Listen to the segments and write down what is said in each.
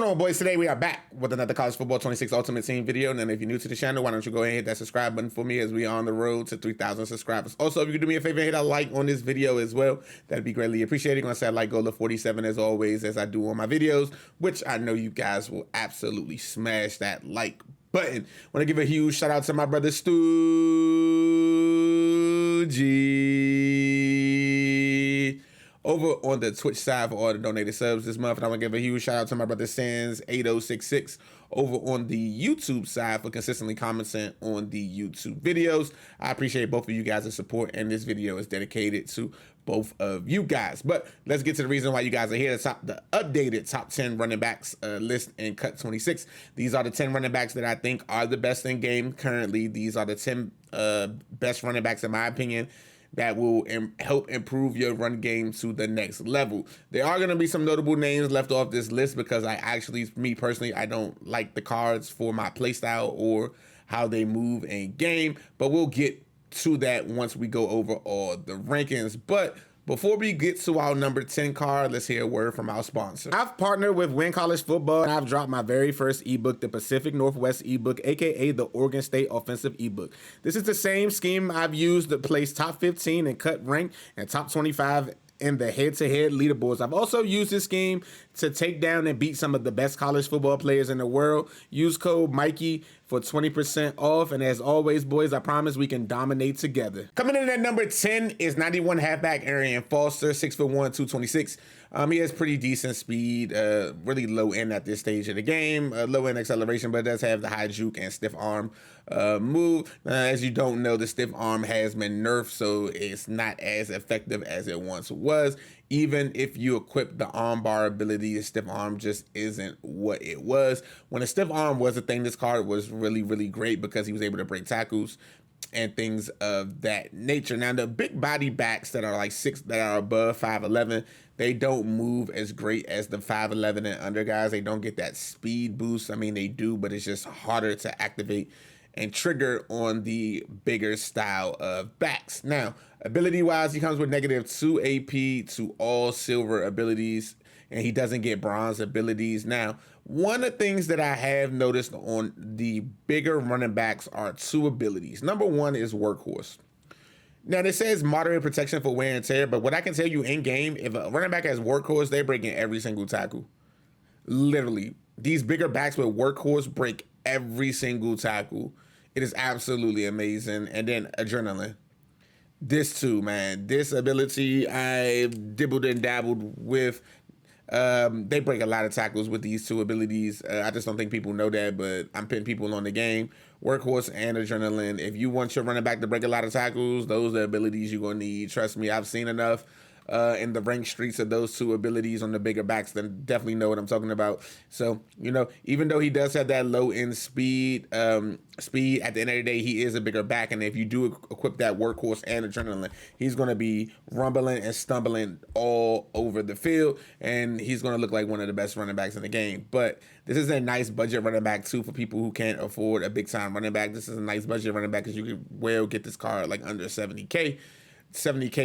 going on, boys? Today we are back with another College Football 26 Ultimate Team video. And then if you're new to the channel, why don't you go ahead and hit that subscribe button for me as we are on the road to 3,000 subscribers. Also, if you could do me a favor, hit a like on this video as well. That'd be greatly appreciated. I'm going to set like goal of 47 as always, as I do on my videos, which I know you guys will absolutely smash that like button. Want to give a huge shout out to my brother Stu G over on the Twitch side for all the donated subs this month. And I want to give a huge shout out to my brother Sans8066 over on the YouTube side for consistently commenting on the YouTube videos. I appreciate both of you guys' support, and this video is dedicated to both of you guys. But let's get to the reason why you guys are here. The updated top 10 running backs list in Cut 26. These are the 10 running backs that I think are the best in game currently. These are the 10 best running backs in my opinion that will help improve your run game to the next level. There are going to be some notable names left off this list because me personally, I don't like the cards for my playstyle or how they move in game, but we'll get to that once we go over all the rankings. But before we get to our number 10 card, let's hear a word from our sponsor. I've partnered with Win College Football, and I've dropped my very first ebook, the Pacific Northwest ebook, aka the Oregon State Offensive ebook. This is the same scheme I've used to place top 15 and cut rank and top 25 in the head-to-head leaderboards. I've also used this scheme to take down and beat some of the best college football players in the world. Use code Mikey for 20% off. And as always, boys, I promise we can dominate together. Coming in at number 10 is 91 halfback Arian Foster, 6'1", 226. He has pretty decent speed, really low end at this stage of the game, low end acceleration, but does have the high juke and stiff arm move. As you don't know, the stiff arm has been nerfed, so it's not as effective as it once was. Even if you equip the arm bar ability, the stiff arm just isn't what it was. When a stiff arm was a thing, this card was really, really great because he was able to break tackles and things of that nature. Now, the big body backs that are like that are above 5'11", they don't move as great as the 5'11" and under guys. They don't get that speed boost. I mean, they do, but it's just harder to activate and trigger on the bigger style of backs. Now, ability-wise, he comes with -2 AP to all silver abilities, and he doesn't get bronze abilities. Now, one of the things that I have noticed on the bigger running backs are 2 abilities. Number 1 is workhorse. Now, this says moderate protection for wear and tear, but what I can tell you in game, if a running back has workhorse, they're breaking every single tackle. Literally, these bigger backs with workhorse break every single tackle. It is absolutely amazing. And then adrenaline. This too, man. This ability I dibbled and dabbled with. They break a lot of tackles with these 2 abilities. I just don't think people know that, but I'm putting people on the game. Workhorse and adrenaline. If you want your running back to break a lot of tackles, those are abilities you're going to need. Trust me, I've seen enough in the ranked streets of those 2 abilities on the bigger backs, then definitely know what I'm talking about. So, you know, even though he does have that low end speed, at the end of the day, he is a bigger back. And if you do equip that workhorse and adrenaline, he's going to be rumbling and stumbling all over the field. And he's going to look like one of the best running backs in the game. But this is a nice budget running back too for people who can't afford a big time running back. This is a nice budget running back because you can well get this card like under 70K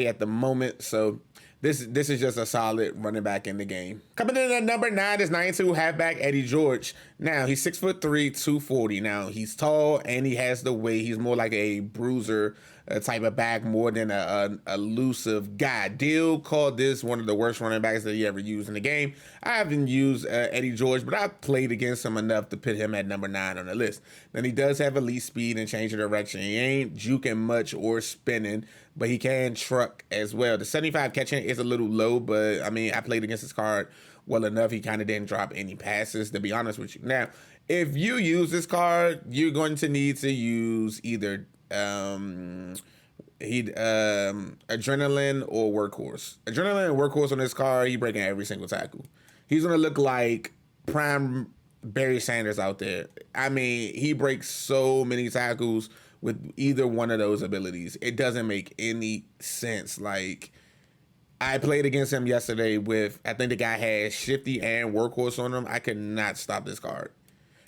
at the moment. So this is just a solid running back in the game. Coming in at number 9 is 92 halfback Eddie George. Now, he's 6'3", 240. Now, he's tall and he has the weight. He's more like a bruiser type of back more than a elusive guy. Dill called this one of the worst running backs that he ever used in the game. I haven't used Eddie George, but I've played against him enough to put him at number 9 on the list. Then he does have elite speed and change of direction. He ain't juking much or spinning, but he can truck as well. The 75 catching is a little low, but I mean, I played against this card well enough. He kind of didn't drop any passes, to be honest with you. Now, if you use this card, you're going to need to use either adrenaline or workhorse. Adrenaline and workhorse on this card, he breaking every single tackle. He's gonna look like prime Barry Sanders out there. I mean, he breaks so many tackles with either one of those abilities. It doesn't make any sense. Like, I played against him yesterday with, I think the guy had shifty and workhorse on him. I could not stop this card.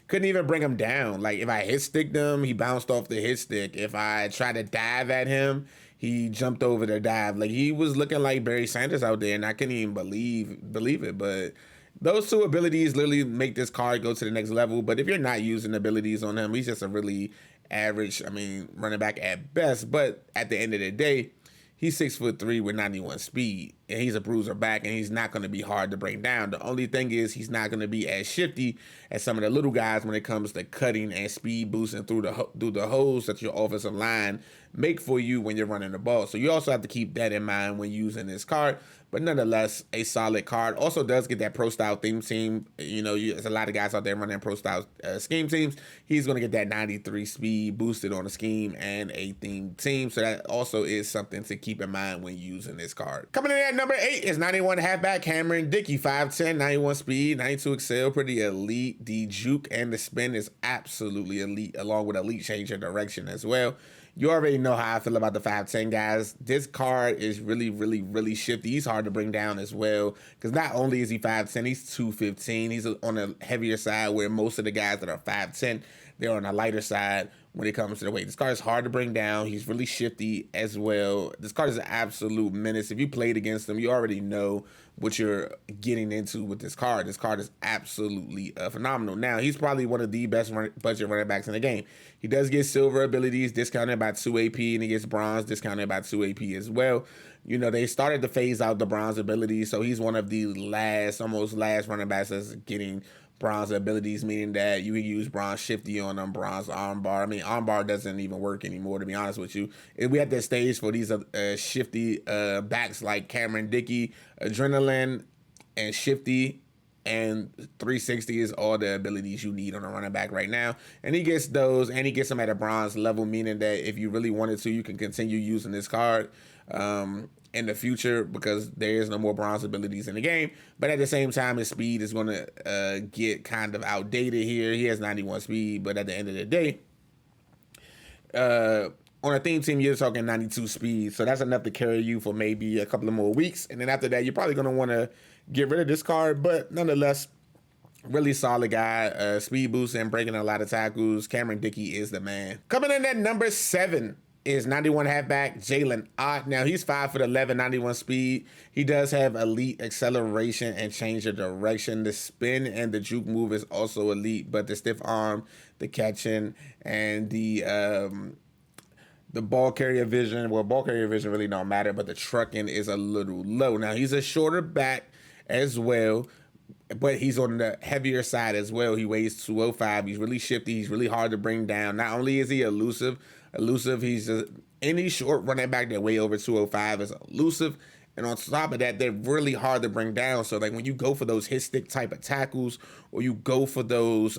Couldn't even bring him down. Like, if I hit sticked him, he bounced off the hit stick. If I tried to dive at him, he jumped over the dive. Like, he was looking like Barry Sanders out there, and I couldn't even believe it. But Those two abilities literally make this card go to the next level. But if you're not using abilities on him, he's just a really average, running back at best. But at the end of the day, he's 6'3" with 91 speed, and he's a bruiser back, and he's not going to be hard to bring down. The only thing is he's not going to be as shifty as some of the little guys when it comes to cutting and speed boosting through the holes that your offensive line make for you when you're running the ball. So you also have to keep that in mind when using this card. But nonetheless, a solid card. Also does get that pro style theme team. There's a lot of guys out there running pro style scheme teams. He's going to get that 93 speed boosted on a scheme and a theme team. So that also is something to keep in mind when using this card. Coming in at number 8 is 91 halfback Cameron Dickey. 5'10", 91 speed, 92 excel. Pretty elite. The juke and the spin is absolutely elite, along with elite change of direction as well. You already know how I feel about the 5'10" guys. This card is really, really, really shifty. He's hard to bring down as well, because not only is he 5'10", he's 215. He's on the heavier side, where most of the guys that are 5'10", they're on the lighter side when it comes to the weight. This card is hard to bring down. He's really shifty as well. This card is an absolute menace. If you played against him, you already know what you're getting into with this card. This card is absolutely phenomenal. Now, he's probably one of the best budget running backs in the game. He does get silver abilities discounted by 2 AP, and he gets bronze discounted by 2 AP as well. They started to phase out the bronze abilities, so he's one of the almost last running backs that's getting bronze abilities, meaning that you can use bronze shifty on them, bronze armbar. Armbar doesn't even work anymore, to be honest with you. We at that stage for these shifty backs like Cameron Dickey, adrenaline, and shifty, and 360 is all the abilities you need on a running back right now. And he gets those, and he gets them at a bronze level, meaning that if you really wanted to, you can continue using this card in the future, because there is no more bronze abilities in the game. But at the same time, his speed is going to get kind of outdated here. He has 91 speed, but at the end of the day, on a theme team, you're talking 92 speed. So that's enough to carry you for maybe a couple of more weeks. And then after that, you're probably going to want to get rid of this card. But nonetheless, really solid guy. Speed boost and breaking a lot of tackles. Cameron Dickey is the man. Coming in at number 7 is 91 halfback Jalen Ott. Now, he's 5'11", 91 speed. He does have elite acceleration and change of direction. The spin and the juke move is also elite, but the stiff arm, the catching, and the ball carrier vision, ball carrier vision really don't matter, but the trucking is a little low. Now, he's a shorter back as well, but he's on the heavier side as well. He weighs 205. He's really shifty. He's really hard to bring down. Not only is he elusive, he's any short running back that weigh over 205 is elusive. And on top of that, they're really hard to bring down. So, like, when you go for those hit stick type of tackles, or you go for those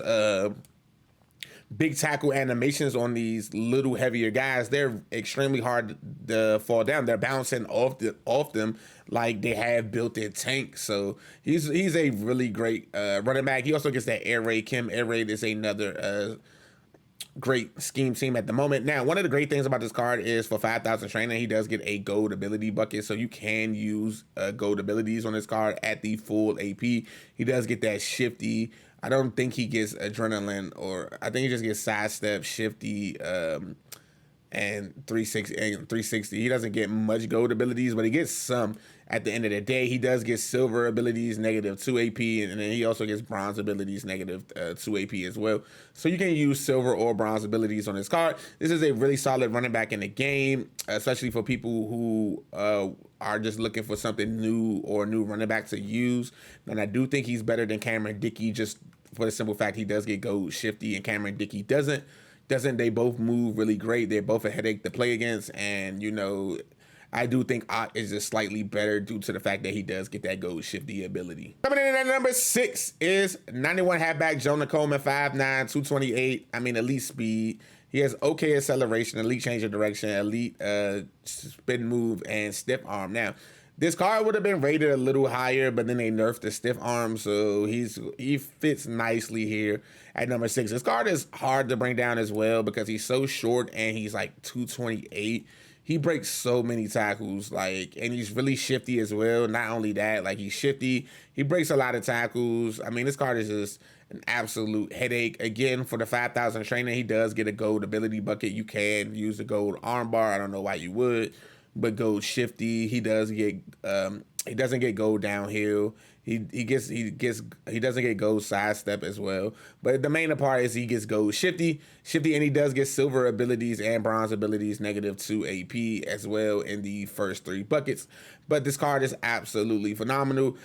big tackle animations on these little heavier guys, they're extremely hard to fall down. They're bouncing off them like they have built-in tanks. So he's a really great running back. He also gets that air raid. Air raid is another great scheme team at the moment. Now, one of the great things about this card is for 5,000 training, he does get a gold ability bucket, so you can use gold abilities on this card at the full AP. He does get that shifty. I don't think he gets adrenaline, or I think he just gets sidestep, shifty, and 360. He doesn't get much gold abilities, but he gets some at the end of the day. He does get silver abilities, -2 AP, and then he also gets bronze abilities, -2 AP as well. So you can use silver or bronze abilities on this card. This is a really solid running back in the game, especially for people who are just looking for something new or a new running back to use. And I do think he's better than Cameron Dickey, just for the simple fact he does get gold shifty and Cameron Dickey doesn't. They both move really great. They're both a headache to play against, and I do think Ott is just slightly better due to the fact that he does get that gold shifty ability. Coming in at number 6 is 91 halfback Jonah Coleman, 5'9", 228. Elite speed. He has okay acceleration, elite change of direction, elite spin move, and stiff arm. Now, this card would have been rated a little higher, but then they nerfed the stiff arm, so he fits nicely here at number 6. This card is hard to bring down as well because he's so short and he's like 228. He breaks so many tackles, and he's really shifty as well. Not only that, he's shifty. He breaks a lot of tackles. This card is just an absolute headache. Again, for the 5,000 trainer, he does get a gold ability bucket. You can use the gold armbar. I don't know why you would. But gold shifty, he doesn't get gold downhill. He doesn't get gold sidestep as well. But the main part is he gets gold shifty, and he does get silver abilities and bronze abilities -2 AP as well in the first 3 buckets. But this card is absolutely phenomenal.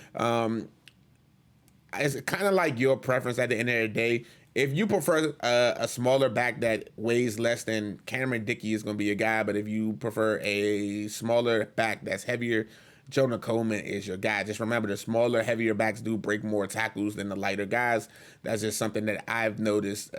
It's kind of like your preference at the end of the day. If you prefer a smaller back that weighs less, than Cameron Dickey is going to be a guy. But if you prefer a smaller back that's heavier, Jonah Coleman is your guy. Just remember, the smaller, heavier backs do break more tackles than the lighter guys. That's just something that I've noticed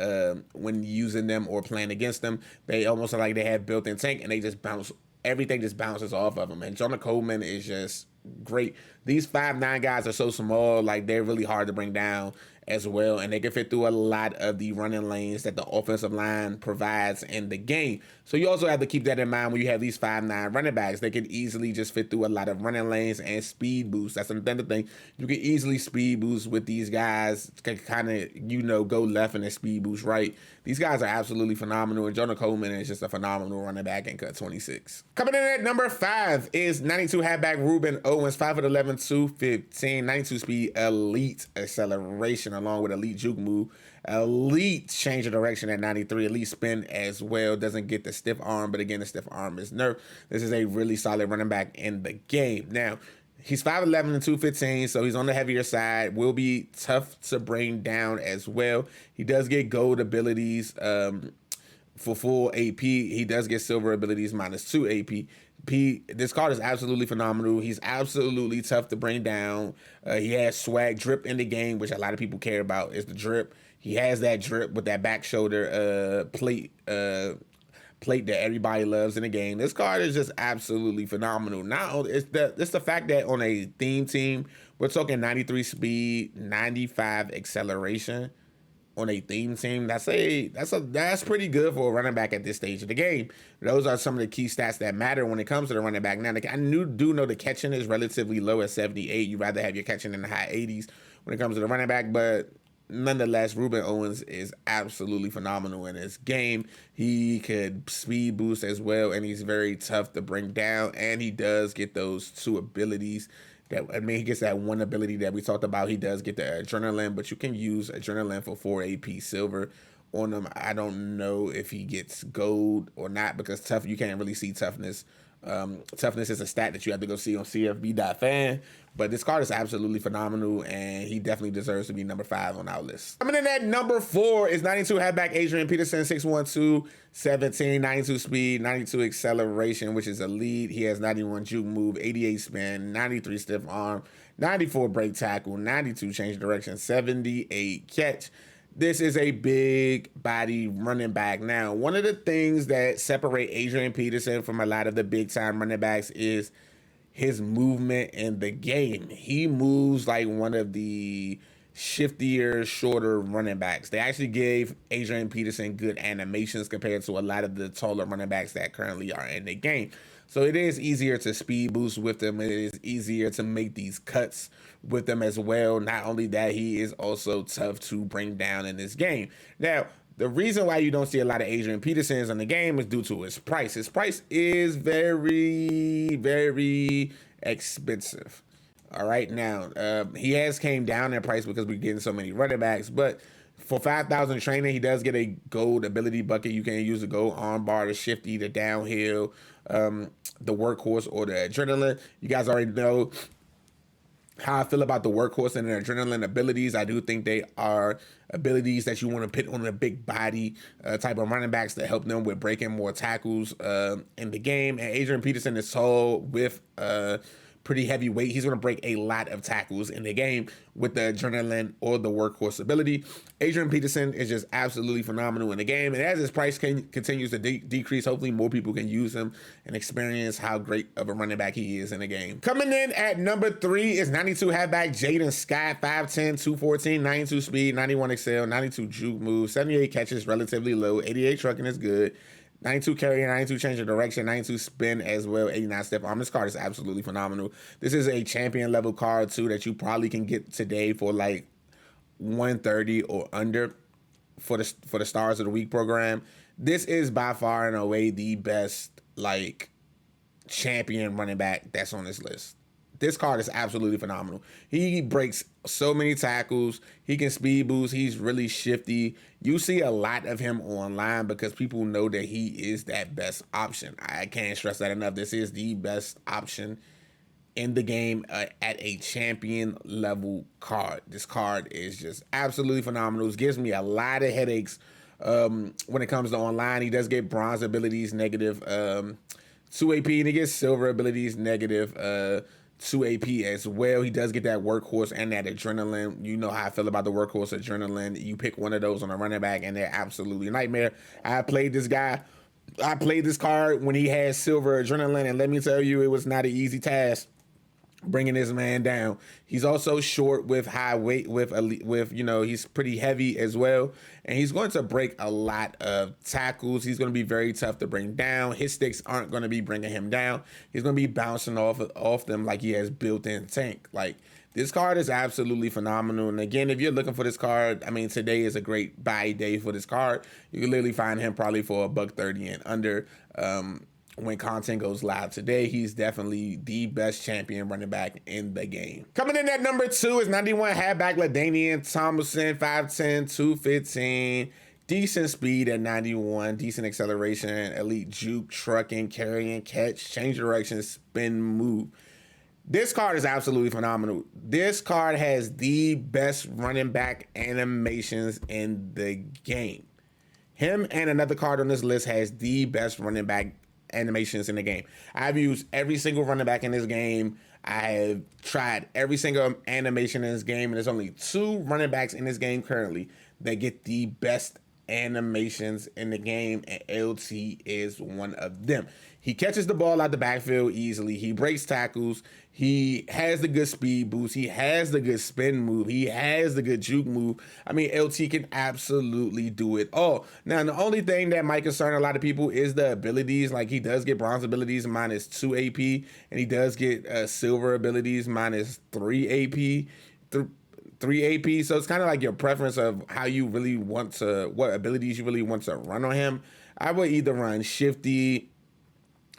when using them or playing against them. They almost are like they have built-in tank, and they just bounce. Everything just bounces off of them. And Jonah Coleman is just great. These 5'9" guys are so small, like they're really hard to bring down as well, and they can fit through a lot of the running lanes that the offensive line provides in the game. So you also have to keep that in mind when you have these 5'9" running backs. They can easily just fit through a lot of running lanes and speed boosts. That's another thing. You can easily speed boost with these guys. Can kind of, go left and then speed boost right. These guys are absolutely phenomenal, and Jonah Coleman is just a phenomenal running back in cut 26. Coming in at number 5 is 92 halfback Ruben Owens, 5'11", 215, 92 speed, elite acceleration, along with elite juke move, elite change of direction at 93, elite spin as well. Doesn't get the stiff arm, but again, the stiff arm is nerfed. This is a really solid running back in the game. Now, he's 5'11" and 215, so he's on the heavier side. Will be tough to bring down as well. He does get gold abilities for full AP. He does get silver abilities -2 AP. This card is absolutely phenomenal. He's absolutely tough to bring down. He has swag drip in the game, which a lot of people care about is the drip. He has that drip with that back shoulder plate that everybody loves in the game. This card is just absolutely phenomenal. Now it's the fact that on a theme team, we're talking 93 speed, 95 acceleration on a theme team. That's pretty good for a running back at this stage of the game. Those are some of the key stats that matter when it comes to the running back. Now, I do know the catching is relatively low at 78. You'd rather have your catching in the high 80s when it comes to the running back, but nonetheless, Ruben Owens is absolutely phenomenal in his game. He could speed boost as well, and he's very tough to bring down, and he does get those 2 abilities. He gets that 1 ability that we talked about. He does get the adrenaline, but you can use adrenaline for 4 AP silver on him. I don't know if he gets gold or not, because you can't really see toughness. Toughness is a stat that you have to go see on CFB.fan. But this card is absolutely phenomenal, and he definitely deserves to be number 5 on our list. Coming in at number 4 is 92 halfback Adrian Peterson, 6'1", 217, 92 speed, 92 acceleration, which is elite. He has 91 juke move, 88 spin, 93 stiff arm, 94 break tackle, 92 change direction, 78 catch. This is a big body running back. Now, one of the things that separate Adrian Peterson from a lot of the big time running backs is his movement in the game. He moves like one of the shiftier, shorter running backs. They actually gave Adrian Peterson good animations compared to a lot of the taller running backs that currently are in the game. So it is easier to speed boost with them. It is easier to make these cuts with them as well. Not only that, he is also tough to bring down in this game. Now, the reason why you don't see a lot of Adrian Petersons in the game is due to his price. His price is very, very expensive. All right, now, he has came down in price because we're getting so many running backs, but for 5,000 training, he does get a gold ability bucket. You can use the gold arm bar, the shifty, the downhill, the workhorse, or the adrenaline. You guys already know how I feel about the workhorse and the adrenaline abilities. I do think they are abilities that you want to put on a big body type of running backs to help them with breaking more tackles in the game. And Adrian Peterson is tall with pretty heavy weight. He's going to break a lot of tackles in the game with the adrenaline or the workhorse ability. Adrian Peterson is just absolutely phenomenal in the game. And as his price continues to decrease, hopefully more people can use him and experience how great of a running back he is in the game. Coming in at number 3 is 92 halfback Jaden Scott, 5'10", 214, 92 speed, 91 excel, 92 juke move, 78 catches, relatively low, 88 trucking is good. 92 carry, 92 change of direction, 92 spin as well, 89 step arm. This card is absolutely phenomenal. This is a champion level card too that you probably can get today for like 130 or under for the Stars of the Week program. This is by far and away the best like champion running back that's on this list. This card is absolutely phenomenal. He breaks so many tackles. He can speed boost. He's really shifty. You see a lot of him online because people know that he is that best option. I can't stress that enough. This is the best option in the game at a champion level card. This card is just absolutely phenomenal. It gives me a lot of headaches when it comes to online. He does get bronze abilities negative 2 AP, and he gets silver abilities negative 2 AP as well. He does get that workhorse and that adrenaline. You know how I feel about the workhorse adrenaline. You pick one of those on a running back and they're absolutely a nightmare. I played this guy. I played this card when he had silver adrenaline, and let me tell you, it was not an easy task bringing this man down. He's also short with high weight, with you know, he's pretty heavy as well, and he's going to break a lot of tackles. He's going to be very tough to bring down. His sticks aren't going to be bringing him down. He's going to be bouncing off them like he has built-in tank. Like, this card is absolutely phenomenal. And again, if you're looking for this card, I mean, today is a great buy day for this card. You can literally find him probably for $130 and under. When content goes live today, he's definitely the best champion running back in the game. Coming in at number 2 is 91 halfback LaDainian Tomlinson, 5'10", 215. Decent speed at 91, decent acceleration, elite juke, trucking, carrying, catch, change direction, spin, move. This card is absolutely phenomenal. This card has the best running back animations in the game. Him and another card on this list has the best running back animations in the game. I've used every single running back in this game. I have tried every single animation in this game, and there's only 2 running backs in this game currently that get the best animations in the game, and LT is one of them. He catches the ball out the backfield easily. He breaks tackles. He has the good speed boost. He has the good spin move. He has the good juke move. I mean, LT can absolutely do it all. Now, the only thing that might concern a lot of people is the abilities. Like, he does get bronze abilities minus 2 AP, and he does get silver abilities minus 3 AP. 3 AP, so it's kind of like your preference of how you really want to, what abilities you really want to run on him. I would either run shifty,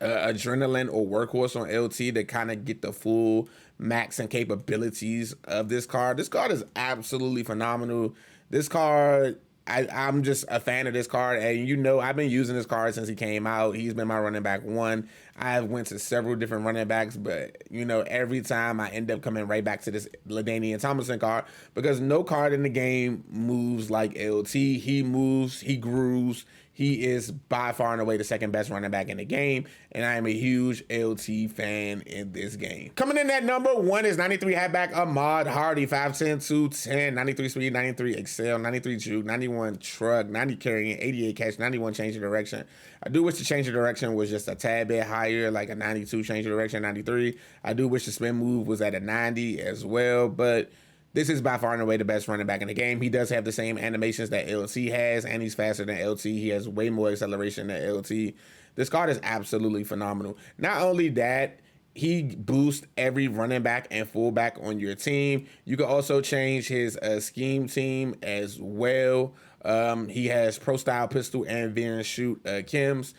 adrenaline, or workhorse on LT to kind of get the full max and capabilities of this card. This card is absolutely phenomenal. This card, I'm just a fan of this card, and you know, I've been using this card since he came out. He's been my running back 1. I've went to several different running backs, but you know, every time I end up coming right back to this LaDainian Tomlinson card, because no card in the game moves like LT. He moves, he grooves. He is by far and away the second best running back in the game, and I am a huge LT fan in this game. Coming in at number 1 is 93 halfback Ahmad Hardy, 5'10", 210, 93 speed, 93 excel, 93 juke, 91 truck, 90 carrying, 88 catch, 91 change of direction. I do wish the change of direction was just a tad bit higher, like a 92 change of direction, 93. I do wish the spin move was at a 90 as well, but this is by far and away the best running back in the game. He does have the same animations that LT has, and he's faster than LT. He has way more acceleration than LT. This card is absolutely phenomenal. Not only that, he boosts every running back and fullback on your team. You can also change his scheme team as well. He has Pro Style Pistol and Veer and Shoot Kims.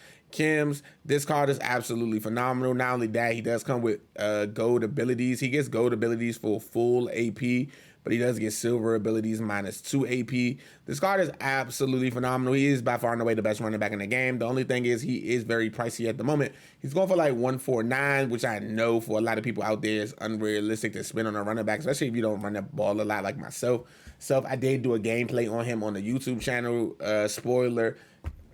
This card is absolutely phenomenal. Not only that, he does come with gold abilities. He gets gold abilities for full AP, but he does get silver abilities minus 2 AP. This card is absolutely phenomenal. He is by far and away the best running back in the game. The only thing is he is very pricey at the moment. He's going for like 149, which I know for a lot of people out there is unrealistic to spend on a running back, especially if you don't run the ball a lot like myself. I did do a gameplay on him on the YouTube channel. Spoiler.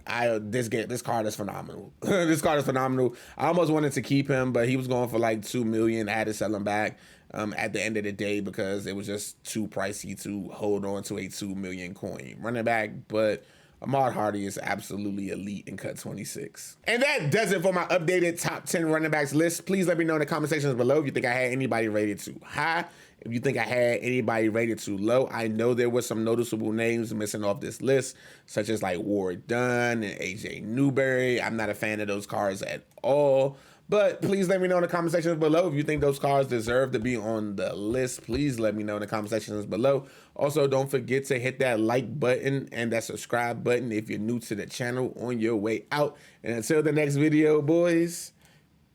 This card is phenomenal. This card is phenomenal. I almost wanted to keep him, but he was going for like $2 million. I had to sell him back at the end of the day because it was just too pricey to hold on to a 2 million coin running back. But Ahmad Hardy is absolutely elite in cut 26. And that does it for my updated top 10 running backs list. Please let me know in the comment sections below if you think I had anybody rated too high. If you think I had anybody rated too low. I know there were some noticeable names missing off this list, such as like Ward Dunn and AJ Newberry. I'm not a fan of those cards at all. But please let me know in the comment sections below if you think those cards deserve to be on the list. Please let me know in the comment sections below. Also, don't forget to hit that like button and that subscribe button if you're new to the channel on your way out. And until the next video, boys,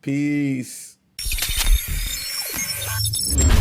peace. Peace.